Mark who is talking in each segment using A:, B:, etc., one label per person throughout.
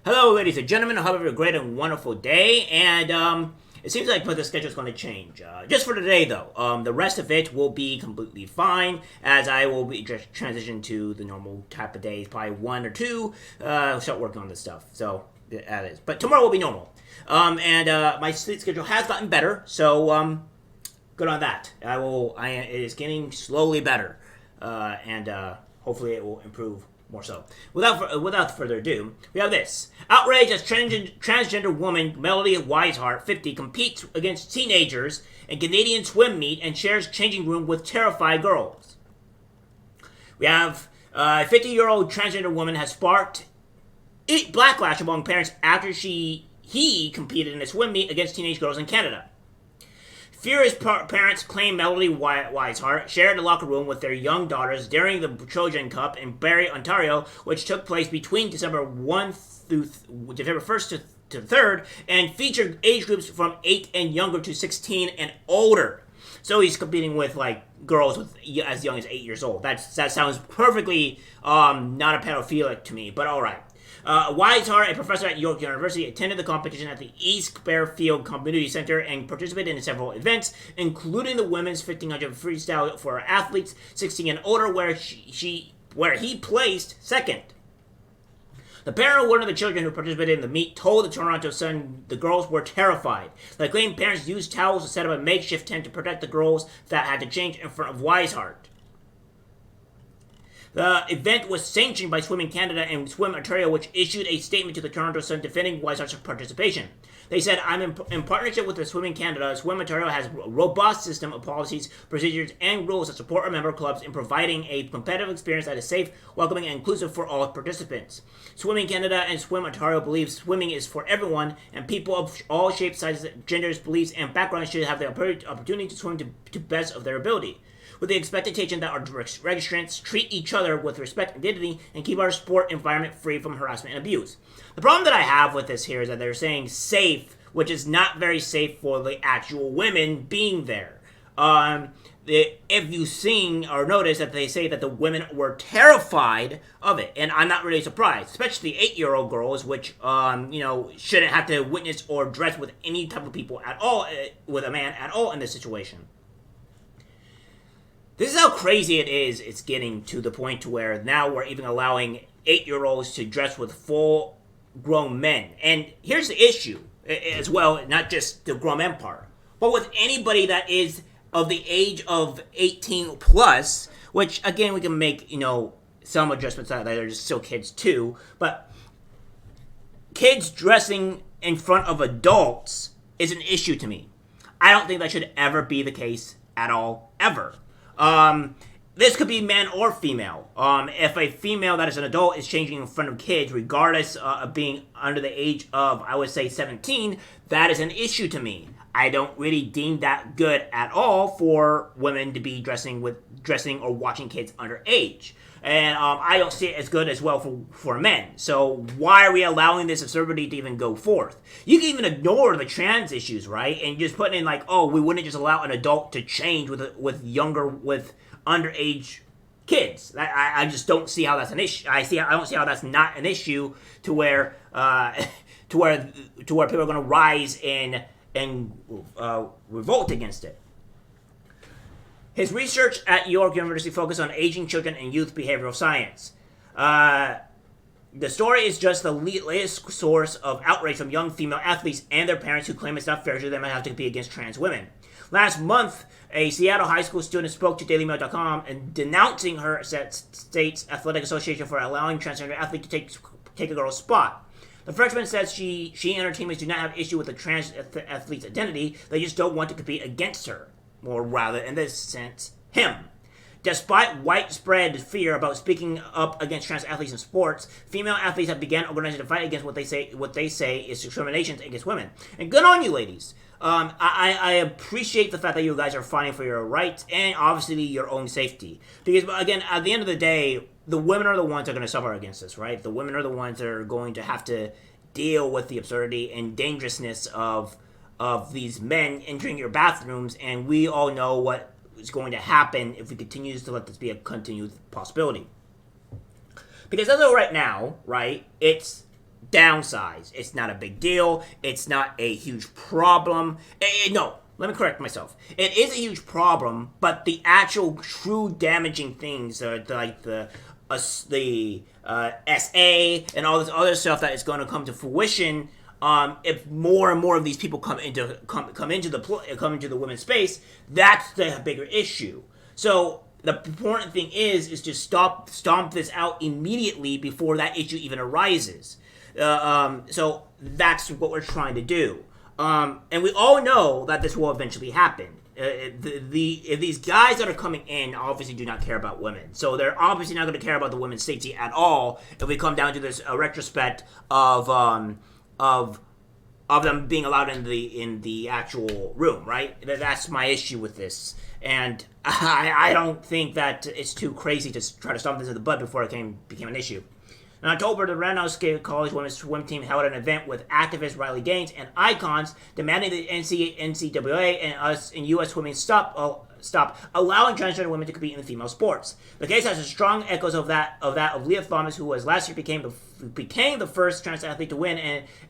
A: Hello, ladies and gentlemen. I hope you have a great and wonderful day. And it seems like the schedule is going to change. Just for today, though. The rest of it will be completely fine, as I will be just transition to the normal type of days, probably one or two. Start working on this stuff. So that is. But tomorrow will be normal. And my sleep schedule has gotten better. So good on that. It is getting slowly better, and hopefully it will improve more so. Without further ado, we have this. Outrage as transgender woman Melody Wiseheart, 50, competes against teenagers in Canadian swim meet and shares changing room with terrified girls. We have a 50-year-old transgender woman has sparked backlash among parents after he competed in a swim meet against teenage girls in Canada. Furious parents claim Melody Wiseheart shared a locker room with their young daughters during the Trojan Cup in Barrie, Ontario, which took place between December 1st to 3rd, and featured age groups from 8 and younger to 16 and older. So he's competing with girls as young as 8 years old. That sounds perfectly not a pedophilic to me, but all right. Wiseheart, a professor at York University, attended the competition at the East Bearfield Community Center and participated in several events, including the women's 1500 freestyle for athletes 16 and older, where he placed second. The parent of one of the children who participated in the meet told the Toronto Sun the girls were terrified. The claimed parents used towels to set up a makeshift tent to protect the girls that had to change in front of Wiseheart. The event was sanctioned by Swimming Canada and Swim Ontario, which issued a statement to the Toronto Sun defending Wiseheart's participation. They said, I'm in partnership with the Swimming Canada. Swim Ontario has a robust system of policies, procedures, and rules that support our member clubs in providing a competitive experience that is safe, welcoming, and inclusive for all participants. Swimming Canada and Swim Ontario believe swimming is for everyone, and people of all shapes, sizes, genders, beliefs, and backgrounds should have the opportunity to swim to best of their ability, with the expectation that our registrants treat each other with respect and dignity and keep our sport environment free from harassment and abuse. The problem that I have with this here is that they're saying safe, which is not very safe for the actual women being there. If you seen or notice that they say that the women were terrified of it, and I'm not really surprised, especially 8-year-old girls, which shouldn't have to witness or dress with any type of people at all, with a man at all in this situation. This is how crazy it is. It's getting to the point to where now we're even allowing 8-year-olds to dress with full-grown men. And here's the issue as well, not just the grown men part, but with anybody that is of the age of 18 plus, which again, we can make, some adjustments that they're just still kids too, but kids dressing in front of adults is an issue to me. I don't think that should ever be the case at all, ever. This could be man or female. If a female that is an adult is changing in front of kids, regardless of being under the age of, I would say, 17, that is an issue to me. I don't really deem that good at all for women to be dressing or watching kids underage. And I don't see it as good as well for men. So why are we allowing this absurdity to even go forth? You can even ignore the trans issues, right? And just put in we wouldn't just allow an adult to change with underage kids. I just don't see how that's an issue. I don't see how that's not an issue to where people are going to rise and revolt against it. His research at York University focused on aging children and youth behavioral science. The story is just the latest source of outrage from young female athletes and their parents who claim it's not fair to them and have to compete against trans women. Last month, a Seattle high school student spoke to DailyMail.com and denouncing her state's athletic association for allowing transgender athletes to take a girl's spot. The freshman says she and her teammates do not have issue with the trans athlete's identity. They just don't want to compete against her. Or rather, in this sense, him. Despite widespread fear about speaking up against trans athletes in sports, female athletes have begun organizing to fight against what they say is discrimination against women. And good on you, ladies. I appreciate the fact that you guys are fighting for your rights and obviously your own safety. Because again, at the end of the day, the women are the ones that are going to suffer against this, right? The women are the ones that are going to have to deal with the absurdity and dangerousness of these men entering your bathrooms, and we all know what is going to happen if we continue to let this be a continued possibility. Because as of right now, right, it's downsize. It's not a big deal. It's not a huge problem. No, let me correct myself. It is a huge problem, but the actual true damaging things, like the SA and all this other stuff that is going to come to fruition, if more and more of these people come into the women's space, that's the bigger issue. So the important thing is to stomp this out immediately before that issue even arises. So that's what we're trying to do. And we all know that this will eventually happen. If these guys that are coming in obviously do not care about women, so they're obviously not going to care about the women's safety at all. If we come down to this retrospect of them being allowed in the actual room, right? That's my issue with this, and I don't think that it's too crazy to try to stomp this in the bud before it became an issue. In October, the Roundhouse College women's swim team held an event with activist Riley Gaines and icons demanding the NCAA and U.S. swimming stop allowing transgender women to compete in the female sports. The case has strong echoes of that of Leah Thomas, who was last year became the first trans athlete to win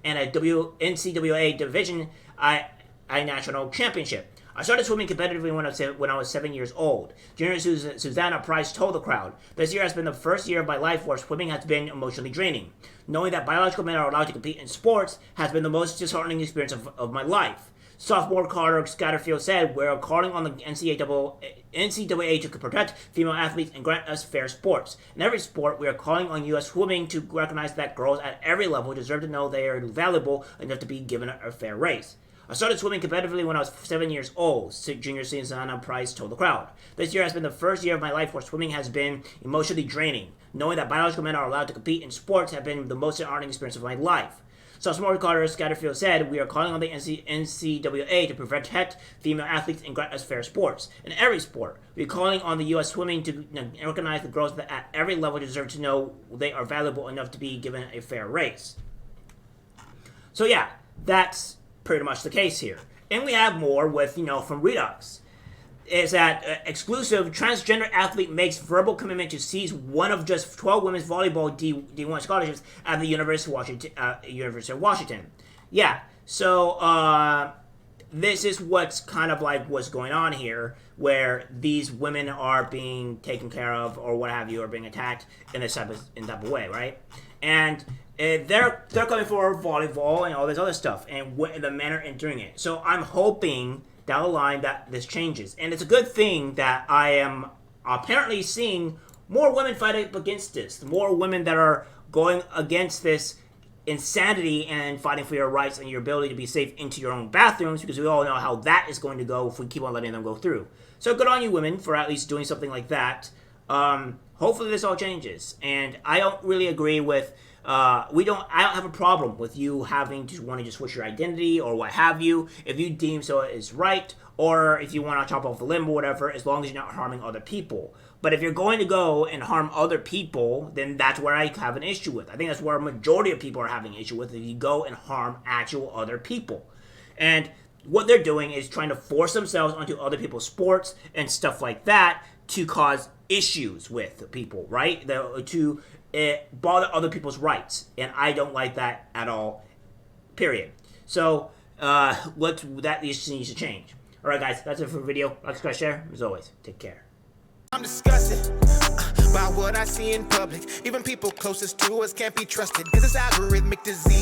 A: and a NCAA Division I national championship. I started swimming competitively when I was 7 years old. Junior Susanna Price told the crowd, "This year has been the first year of my life where swimming has been emotionally draining. Knowing that biological men are allowed to compete in sports has been the most disheartening experience of my life." Sophomore Carter Scatterfield said, "We're calling on the NCAA to protect female athletes and grant us fair sports. In every sport, we are calling on U.S. swimming to recognize that girls at every level deserve to know they are valuable enough to be given a fair race. I started swimming competitively when I was 7 years old," Junior Susanna Price told the crowd. "This year has been the first year of my life where swimming has been emotionally draining. Knowing that biological men are allowed to compete in sports have been the most disheartening experience of my life." Sophomore Carter Scatterfield said, "We are calling on the NCAA to protect female athletes and grant us fair sports. In every sport, we are calling on the U.S. swimming to recognize the girls that at every level deserve to know they are valuable enough to be given a fair race." So yeah, that's pretty much the case here. And we have more with, from Redux. Is that exclusive transgender athlete makes verbal commitment to seize one of just 12 women's volleyball D1 scholarships at the University of Washington. Yeah, so this is what's kind of like what's going on here, where these women are being taken care of or what have you, or being attacked in this type of way, right? And they're coming for volleyball and all this other stuff, and the men are entering it. So I'm hoping down the line that this changes, and it's a good thing that I am apparently seeing more women fight up against this, more women that are going against this insanity and fighting for your rights and your ability to be safe into your own bathrooms, because we all know how that is going to go if we keep on letting them go through. So good on you, women, for at least doing something like that. Hopefully this all changes, and I don't really agree with I don't have a problem with you having to wanting to switch your identity or what have you, if you deem so is right, or if you want to chop off the limb or whatever, as long as you're not harming other people. But if you're going to go and harm other people, then that's where I have an issue with. I think that's where a majority of people are having an issue with, if you go and harm actual other people. And what they're doing is trying to force themselves onto other people's sports and stuff like that to cause issues with people, right? To bother other people's rights, and I don't like that at all, period. So that needs to change. Alright guys, that's it for the video. Like, subscribe, share. As always, take care.
B: I'm disgusted by what I see in public. Even people closest to us can't be trusted, 'cause it's algorithmic disease.